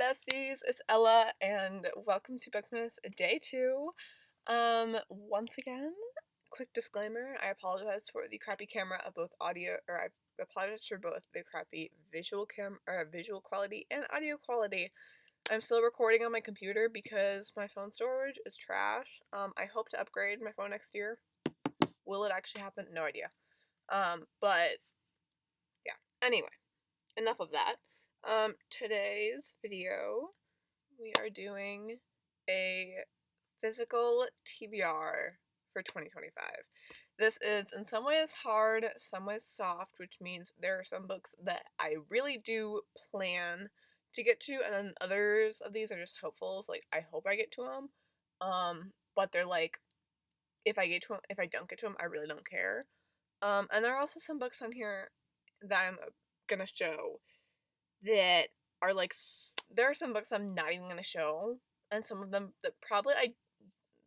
Besties, it's Ella, and welcome to Bookmas Day 2. Once again, quick disclaimer, I apologize for the crappy camera of both audio, or I apologize for both the crappy visual quality and audio quality. I'm still recording on my computer because my phone storage is trash. I hope to upgrade my phone next year. Will it actually happen? No idea. But, yeah. Anyway, enough of that. Today's video, we are doing a physical TBR for 2025. This is in some ways hard, some ways soft, which means there are some books that I really do plan to get to, and then others of these are just hopefuls, like I hope I get to them. But they're like, if I don't get to them, I really don't care. And there are also some books on here that I'm gonna show that are like, there are some books I'm not even gonna show, and some of them that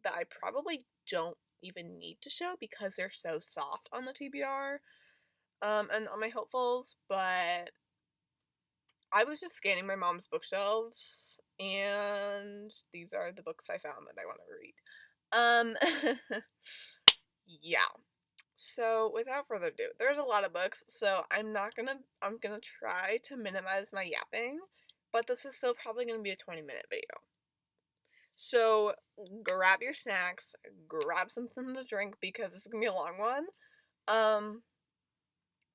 I probably don't even need to show because they're so soft on the TBR, and on my hopefuls. But I was just scanning my mom's bookshelves, and these are the books I found that I want to read. Yeah. So, without further ado, there's a lot of books, so I'm gonna try to minimize my yapping, but this is still probably gonna be a 20-minute video. So, grab your snacks, grab something to drink, because this is gonna be a long one.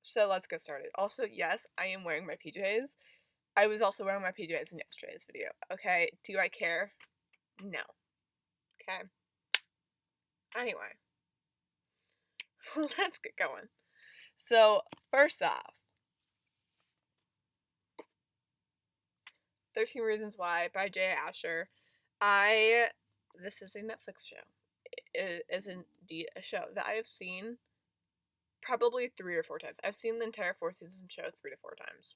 So let's get started. Also, yes, I am wearing my PJs. I was also wearing my PJs in yesterday's video, okay? Do I care? No. Okay. Anyway. Let's get going. So, first off, 13 Reasons Why by J. Asher. This is a Netflix show. It is indeed a show that I have seen probably 3 or 4 times. I've seen the entire 4-season show 3 to 4 times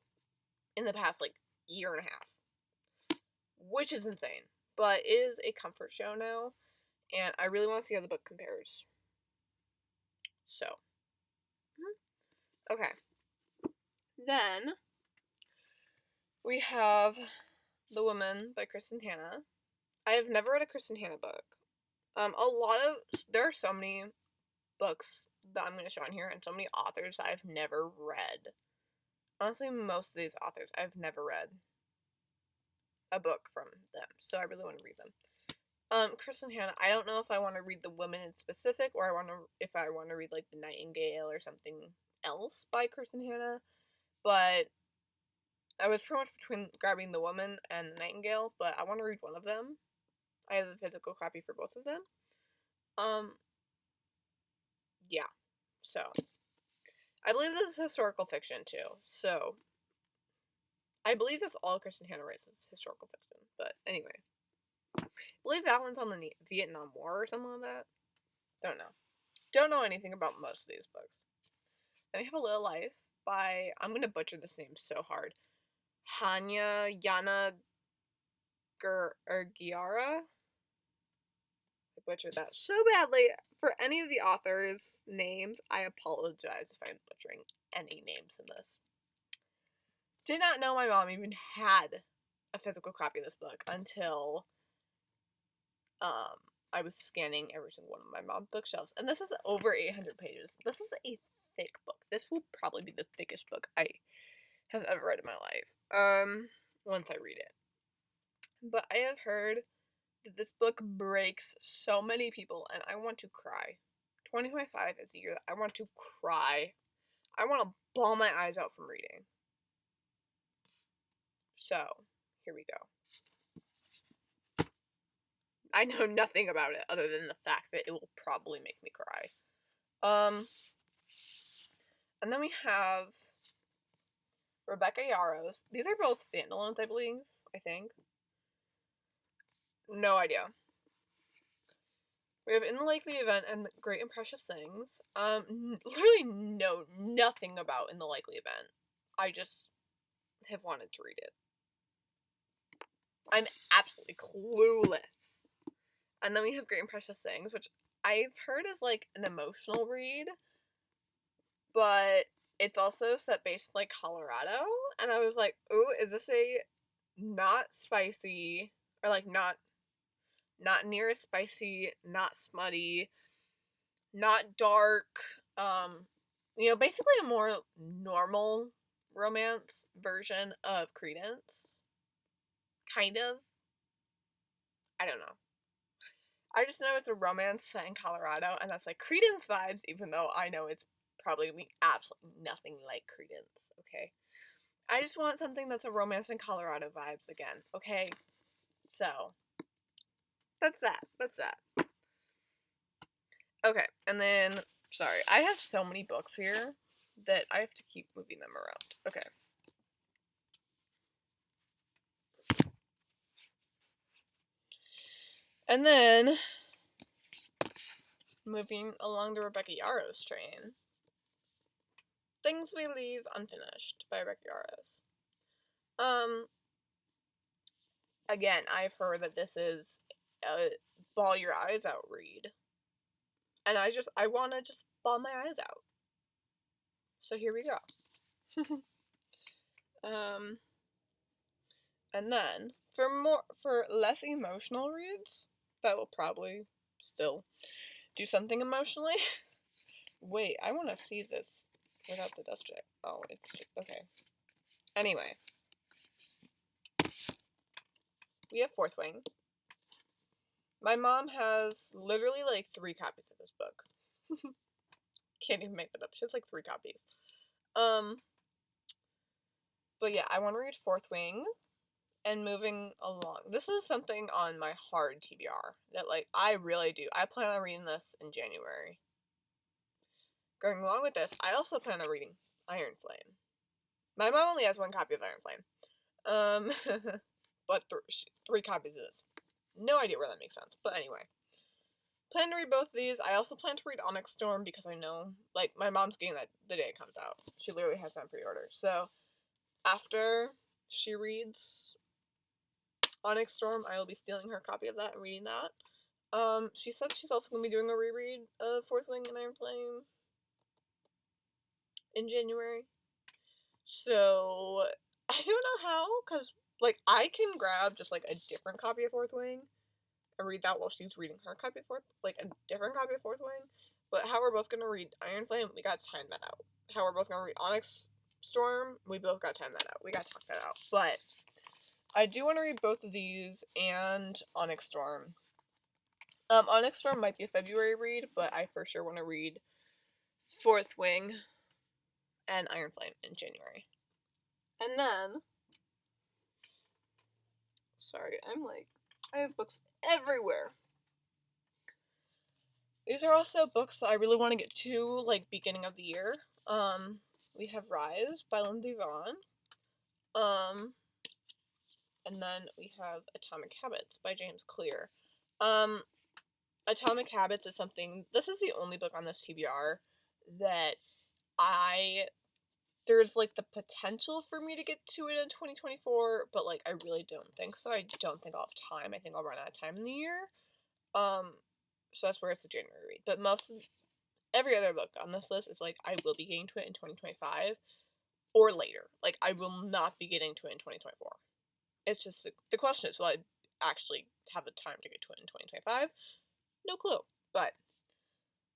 in the past, like, year and a half. Which is insane. But it is a comfort show now, and I really want to see how the book compares. So. Okay. Then, we have The Woman by Kristen Hanna. I have never read a Kristen Hanna book. There are so many books that I'm going to show on here, and so many authors that I've never read. Honestly, most of these authors, I've never read a book from them, so I really want to read them. Kristen Hanna, I don't know if I want to read The Woman in specific, or if I want to read, like, The Nightingale or something else by Kristen Hanna, but I was pretty much between grabbing The Woman and The Nightingale, but I want to read one of them. I have the physical copy for both of them. Yeah. So, I believe this is historical fiction, too. So, I believe that's all Kristen Hanna writes is historical fiction. But, anyway. I believe that one's on the Vietnam War or something like that. Don't know. Don't know anything about most of these books. Then we have A Little Life by, I'm going to butcher this name so hard, Yana Giara. I butchered that so badly. For any of the authors' names, I apologize if I'm butchering any names in this. Did not know my mom even had a physical copy of this book until I was scanning every single one of my mom's bookshelves. And this is over 800 pages. This is a thick book. This will probably be the thickest book I have ever read in my life. Once I read it. But I have heard that this book breaks so many people, and I want to cry. 2025 is the year that I want to cry. I want to bawl my eyes out from reading. So, here we go. I know nothing about it other than the fact that it will probably make me cry. And then we have Rebecca Yarros. These are both standalones, I believe. I think. No idea. We have In the Likely Event and Great and Precious Things. Literally know nothing about In the Likely Event. I just have wanted to read it. I'm absolutely clueless. And then we have Great and Precious Things, which I've heard is like an emotional read, but it's also set based in like Colorado, and I was like, ooh, is this a not spicy, or like not near as spicy, not smutty, not dark. Basically a more normal romance version of Credence. Kind of. I don't know. I just know it's a romance set in Colorado, and that's like Credence vibes, even though I know it's probably gonna be absolutely nothing like Credence, okay? I just want something that's a romance in Colorado vibes again, okay? So, that's that. That's that. Okay, and then, sorry, I have so many books here that I have to keep moving them around. Okay. And then, moving along the Rebecca Yarros train, Things We Leave Unfinished by Rebecca Yarros. Again, I've heard that this is a bawl your eyes out read. And I want to just bawl my eyes out. So here we go. And then for less emotional reads that will probably still do something emotionally. Wait, I want to see this without the dust jacket. Oh, it's okay. Anyway, we have Fourth Wing. My mom has literally like 3 copies of this book. Can't even make that up. She has like 3 copies. But yeah, I want to read Fourth Wing. And moving along, this is something on my hard TBR that like I really do. I plan on reading this in January. Going along with this, I also plan on reading Iron Flame. My mom only has 1 copy of Iron Flame. But 3 copies of this. No idea where that makes sense. But anyway. Plan to read both of these. I also plan to read Onyx Storm because I know, like, my mom's getting that the day it comes out. She literally has that pre-order. So, after she reads Onyx Storm, I will be stealing her copy of that and reading that. She said she's also going to be doing a reread of Fourth Wing and Iron Flame in January. So, I don't know how, because, like, I can grab just, like, a different copy of Fourth Wing and read that while she's reading her copy of a different copy of Fourth Wing. But how we're both going to read Iron Flame, we got to time that out. How we're both going to read Onyx Storm, we both got to time that out. We got to talk that out. But I do want to read both of these and Onyx Storm. Onyx Storm might be a February read, but I for sure want to read Fourth Wing and Iron Flame in January. And then, sorry, I have books everywhere. These are also books that I really want to get to, like, beginning of the year. We have Rise by Lindsay Vaughn. And then we have Atomic Habits by James Clear. Atomic Habits is something, this is the only book on this TBR that there's, like, the potential for me to get to it in 2024, but, like, I really don't think so. I don't think I'll have time. I think I'll run out of time in the year. So that's where it's a January read. But every other book on this list is, like, I will be getting to it in 2025 or later. Like, I will not be getting to it in 2024. It's just, the question is, will I actually have the time to get to it in 2025? No clue. But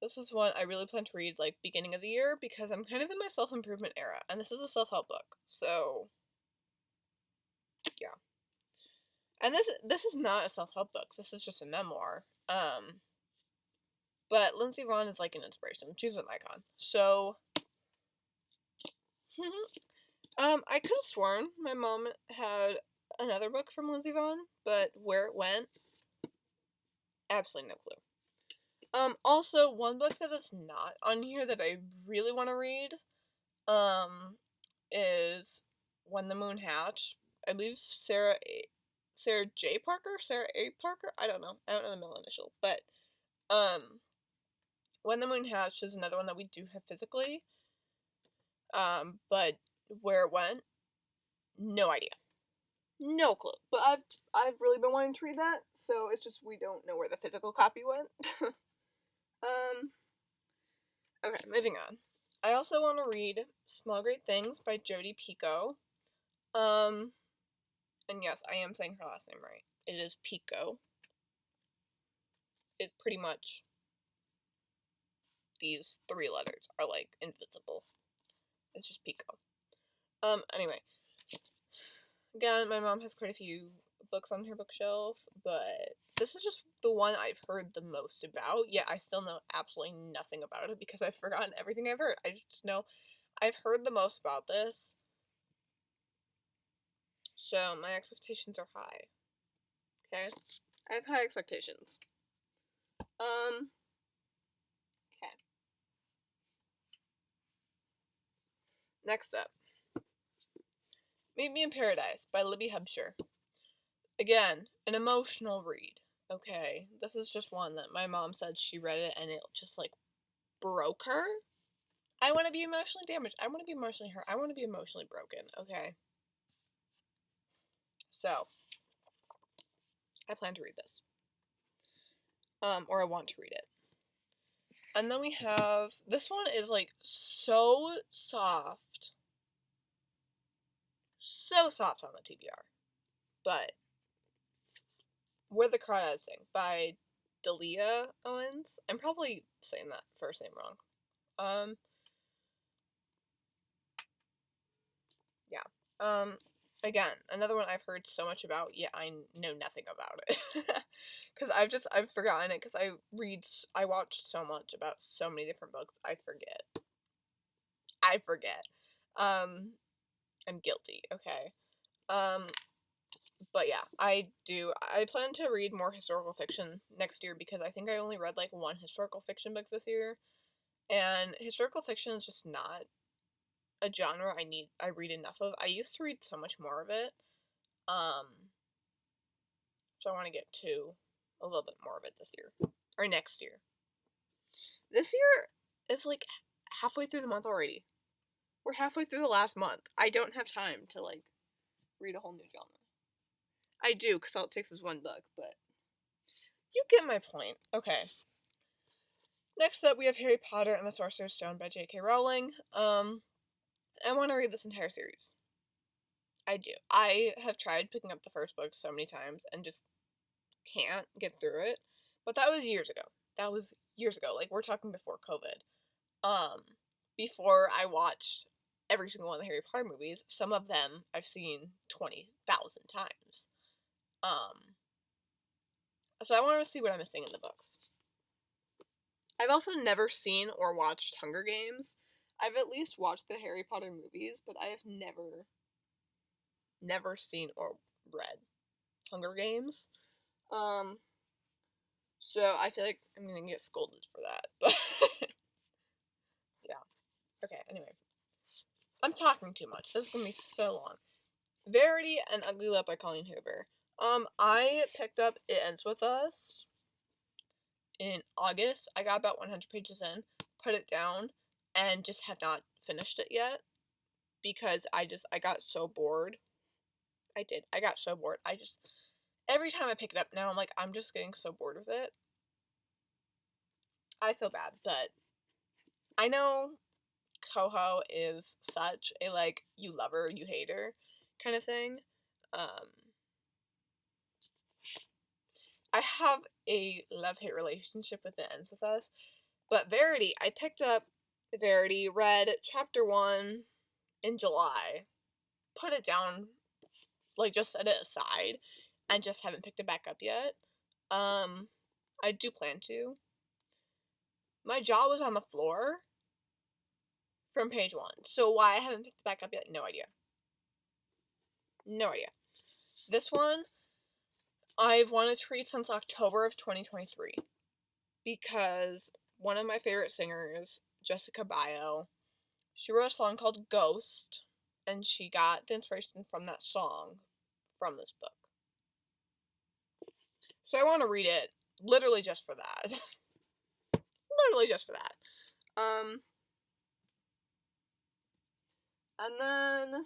this is one I really plan to read, like, beginning of the year, because I'm kind of in my self-improvement era, and this is a self-help book, so, yeah. And this is not a self-help book, this is just a memoir, but Lindsay Vaughn is, like, an inspiration. She's an icon, so, I could have sworn my mom had another book from Lindsay Vaughn, but where it went, absolutely no clue. Also, one book that is not on here that I really want to read, is When the Moon Hatched. I believe Sarah J. Parker? Sarah A. Parker? I don't know the middle initial. But, When the Moon Hatched is another one that we do have physically. But where it went, no idea. No clue. But I've really been wanting to read that, so it's just we don't know where the physical copy went. Okay, moving on. I also want to read Small Great Things by Jodi Picoult. And yes, I am saying her last name right. It is Pico. It pretty much, these 3 letters are like invisible. It's just Pico. Anyway. Again, my mom has quite a few books on her bookshelf, but this is just the one I've heard the most about, yet I still know absolutely nothing about it because I've forgotten everything I've heard. I just know I've heard the most about this. So my expectations are high. Okay? I have high expectations. Okay. Next up. Meet Me in Paradise by Libby Hubsher. Again, an emotional read. Okay? This is just one that my mom said she read it and it just like broke her. I want to be emotionally damaged. I want to be emotionally hurt. I want to be emotionally broken. Okay? So, I plan to read this. Or I want to read it. And then we have, this one is like so soft. So soft on the TBR. But, Where the Crawdads Sing by Delia Owens. I'm probably saying that first name wrong. Yeah. Again, another one I've heard so much about, yet I know nothing about it. Because I've forgotten it, because I watched so much about so many different books, I forget. I'm guilty, okay? But yeah, I plan to read more historical fiction next year, because I think I only read like 1 historical fiction book this year, and historical fiction is just not a genre I read enough of. I used to read so much more of it, so I want to get to a little bit more of it this year, or next year. This year is like halfway through the month already. We're halfway through the last month. I don't have time to like read a whole new genre. I do, because all it takes is 1 book, but you get my point. Okay. Next up, we have Harry Potter and the Sorcerer's Stone by J.K. Rowling. I want to read this entire series. I do. I have tried picking up the first book so many times and just can't get through it. But that was years ago. Like, we're talking before COVID. Before I watched every single one of the Harry Potter movies. Some of them I've seen 20,000 times. So I wanted to see what I'm missing in the books. I've also never seen or watched Hunger Games. I've at least watched the Harry Potter movies, but I have never seen or read Hunger Games. So I feel like I'm gonna get scolded for that, but yeah. Okay, anyway. I'm talking too much. This is gonna be so long. Verity and Ugly Love by Colleen Hoover. I picked up It Ends With Us in August. I got about 100 pages in, put it down, and just have not finished it yet, because I got so bored. I got so bored. Every time I pick it up now, I'm like, I'm just getting so bored with it. I feel bad, but I know Coho is such a, like, you love her, you hate her kind of thing. I have a love-hate relationship with It Ends With Us, but Verity, I picked up Verity, read chapter 1 in July, put it down, like, just set it aside, and just haven't picked it back up yet. I do plan to. My jaw was on the floor from page 1, so why I haven't picked it back up yet, no idea. No idea. This one, I've wanted to read since October of 2023, because one of my favorite singers, Jessica Biel, she wrote a song called Ghost, and she got the inspiration from that song from this book. So I want to read it literally just for that. Literally just for that. And then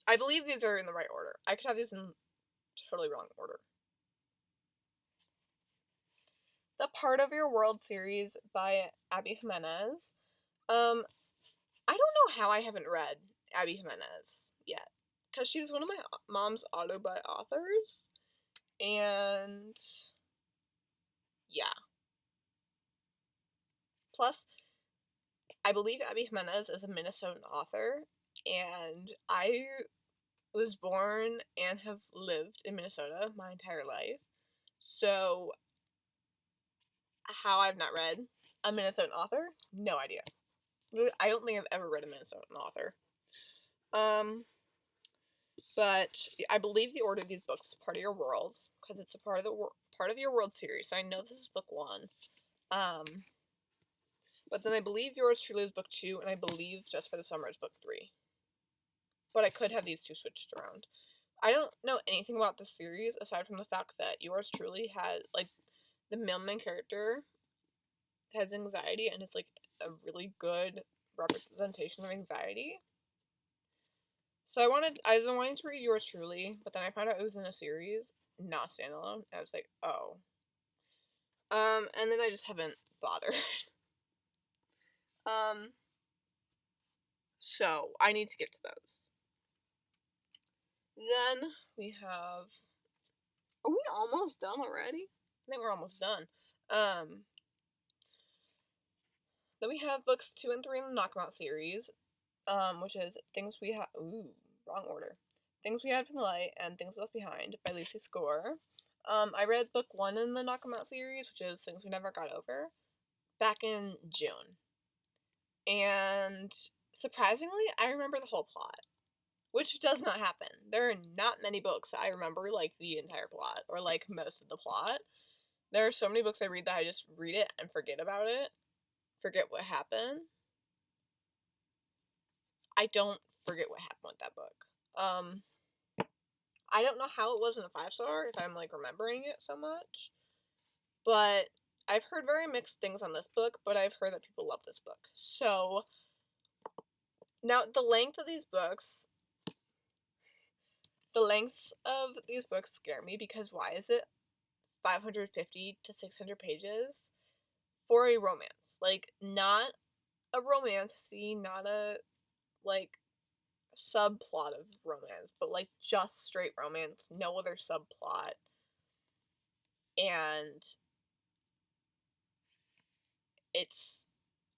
I believe these are in the right order. I could have these in totally wrong order. The Part of Your World series by Abby Jimenez. I don't know how I haven't read Abby Jimenez yet, because she's one of my mom's auto-buy authors, and yeah. Plus, I believe Abby Jimenez is a Minnesotan author, and I was born and have lived in Minnesota my entire life. So, how I've not read a Minnesotan author? No idea. I don't think I've ever read a Minnesotan author. But I believe the order of these books is part of your world, because it's a part of your world series. So I know this is book 1. But then I believe yours truly is book 2, and I believe Just for the Summer is book 3. But I could have these two switched around. I don't know anything about this series aside from the fact that yours truly has, like, the main character has anxiety, and it's like a really good representation of anxiety. So I've been wanting to read yours truly, but then I found out it was in a series, not standalone. I was like, oh. And then I just haven't bothered. So I need to get to those. Then we have. Are we almost done already? I think we're almost done. Then we have books 2 and 3 in the Knockout series, which is Things We Have. Ooh, wrong order. Things We Had from the Light and Things Left Behind by Lucy Score. I read book 1 in the Knock 'em Out series, which is Things We Never Got Over, back in June. And surprisingly, I remember the whole plot, which does not happen. There are not many books I remember, like, the entire plot, or, like, most of the plot. There are so many books I read that I just read it and forget about it, forget what happened. I don't forget what happened with that book. I don't know how it wasn't a 5-star, if I'm, like, remembering it so much. But I've heard very mixed things on this book, but I've heard that people love this book. So, now, the lengths of these books scare me, because why is it 550 to 600 pages for a romance? Like, not a romance scene, not a, like, subplot of romance, but, like, just straight romance, no other subplot. And it's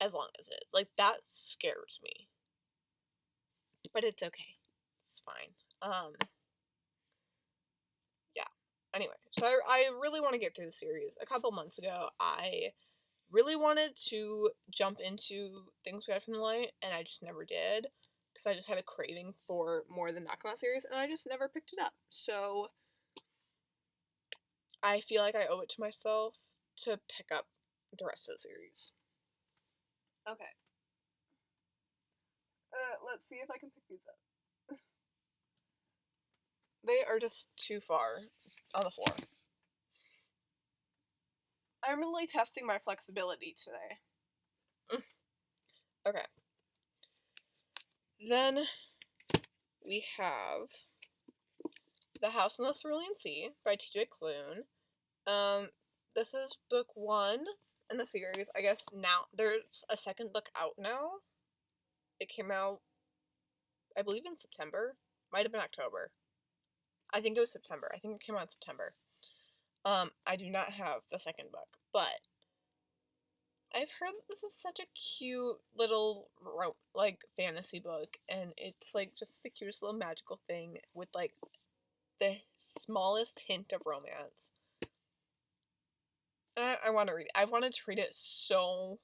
as long as it is. Like, that scares me. But it's okay. It's fine. Yeah. Anyway, so I really want to get through the series. A couple months ago, I really wanted to jump into Things We Had from the Light, and I just never did, because I just had a craving for more than Knock 'em Out series, and I just never picked it up. So I feel like I owe it to myself to pick up the rest of the series. Okay. Let's see if I can pick these up. They are just too far on the floor. I'm really testing my flexibility today. Okay. Then we have The House in the Cerulean Sea by T.J. Klune. This is book 1 in the series. I guess now there's a second book out now. It came out, I believe, in September. Might have been October. I think it was September. I think it came out in September. I do not have the second book, but I've heard that this is such a cute little, like, fantasy book, and it's, like, just the cutest little magical thing with, like, the smallest hint of romance. And I want to read it. I wanted to read it so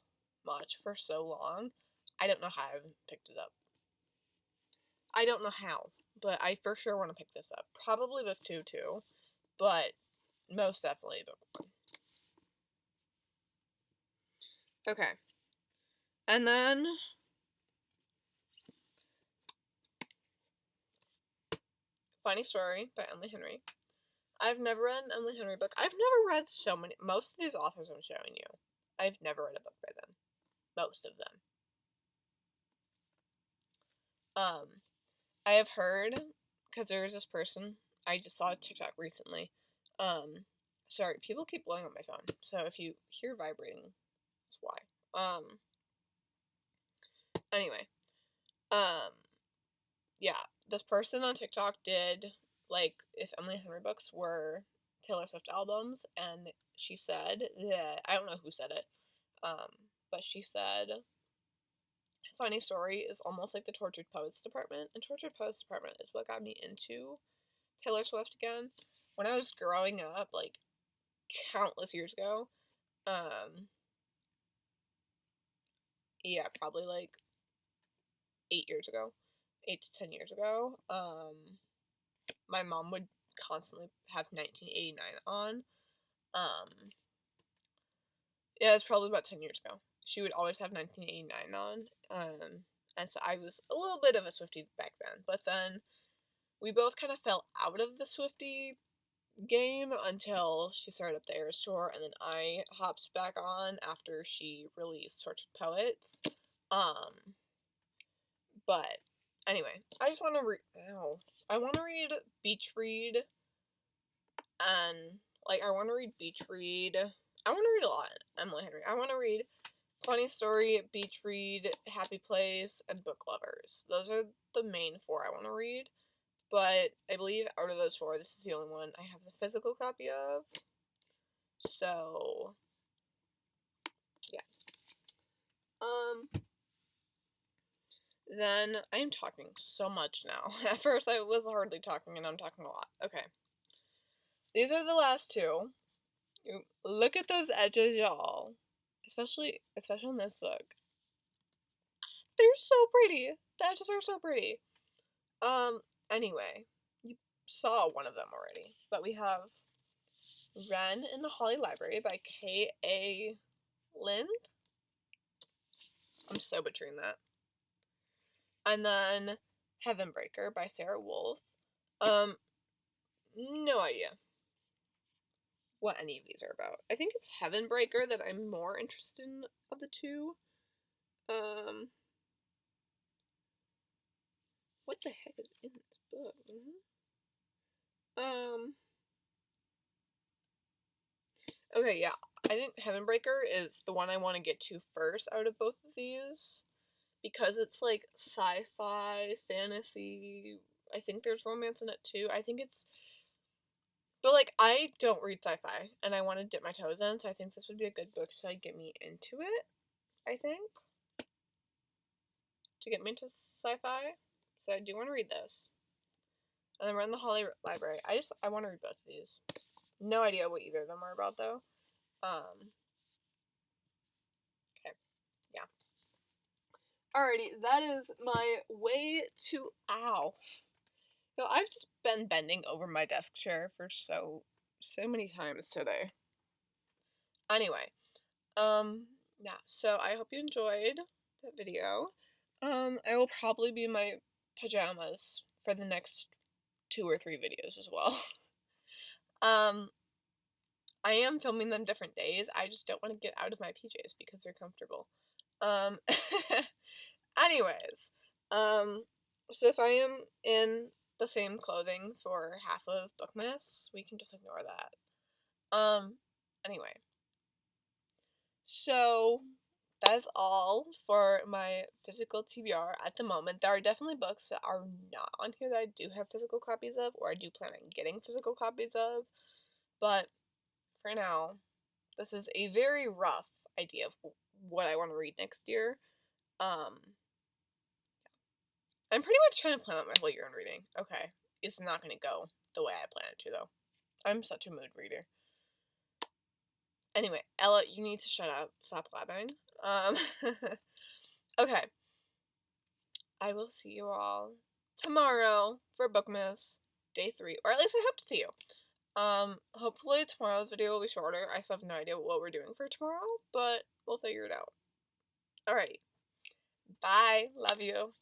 much for so long. I don't know how I haven't picked it up. I don't know how, but I for sure want to pick this up. Probably book 2 too, but most definitely book 1. Okay. And then Funny Story by Emily Henry. I've never read an Emily Henry book. I've never read so many. Most of these authors I'm showing you, I've never read a book by them. Most of them. I have heard, because there's this person, I just saw a TikTok recently. Sorry, people keep blowing up my phone, so if you hear vibrating, that's why. Anyway, yeah, this person on TikTok did, like, if Emily Henry books were Taylor Swift albums, and she said that, I don't know who said it, but she said, Funny Story is almost like the Tortured Poets Department, and Tortured Poets Department is what got me into Taylor Swift again. When I was growing up, like, countless years ago, yeah, probably, like, 8 years ago, 8 to 10 years ago, my mom would constantly have 1989 on. Yeah, it's probably about 10 years ago. She would always have 1989 on. And so I was a little bit of a Swiftie back then. But then we both kind of fell out of the Swiftie game until she started up the Eras Tour, and then I hopped back on after she released Tortured Poets. But anyway, I just want to I want to read Beach Read, and like I want to read Beach Read. I want to read a lot. Emily Henry. I want to read Funny Story, Beach Read, Happy Place, and Book Lovers. Those are the main 4 I want to read. But I believe out of those 4, this is the only one I have the physical copy of. So, yeah. Then I am talking so much now. At first I was hardly talking, and I'm talking a lot. Okay. These are the last 2. Look at those edges, y'all. Especially in this book. They're so pretty. The edges are so pretty. Anyway, you saw one of them already, but we have Wren in the Holly Library by K.A. Lind. I'm so butchering that. And then Heavenbreaker by Sarah Wolf. No idea what any of these are about. I think it's Heavenbreaker that I'm more interested in of the 2. What the heck is in this book? Okay, yeah. I think Heavenbreaker is the one I want to get to first out of both of these. Because it's like sci-fi, fantasy. I think there's romance in it too. I think it's... But like, I don't read sci-fi, and I want to dip my toes in, so I think this would be a good book to like get me into it, I think. To get me into sci-fi. So I do want to read this. And then we're in the Holly Library. I want to read both of these. No idea what either of them are about, though. Okay. Yeah. Alrighty, that is my way to... Ow. So I've just been bending over my desk chair for so many times today. Anyway, yeah, so I hope you enjoyed that video. I will probably be in my pajamas for the next 2 or 3 videos as well. I am filming them different days. I just don't want to get out of my PJs because they're comfortable. Anyways, so if I am in the same clothing for half of Bookmas, we can just ignore that. Anyway. So, that is all for my physical TBR at the moment. There are definitely books that are not on here that I do have physical copies of, or I do plan on getting physical copies of, but for now, this is a very rough idea of what I want to read next year. I'm pretty much trying to plan out my whole year in reading. Okay, it's not going to go the way I plan it to, though. I'm such a mood reader. Anyway, Ella, you need to shut up. Stop blabbing. Okay. I will see you all tomorrow for Bookmas Day 3. Or at least I hope to see you. Hopefully tomorrow's video will be shorter. I still have no idea what we're doing for tomorrow, but we'll figure it out. Alrighty. Bye. Love you.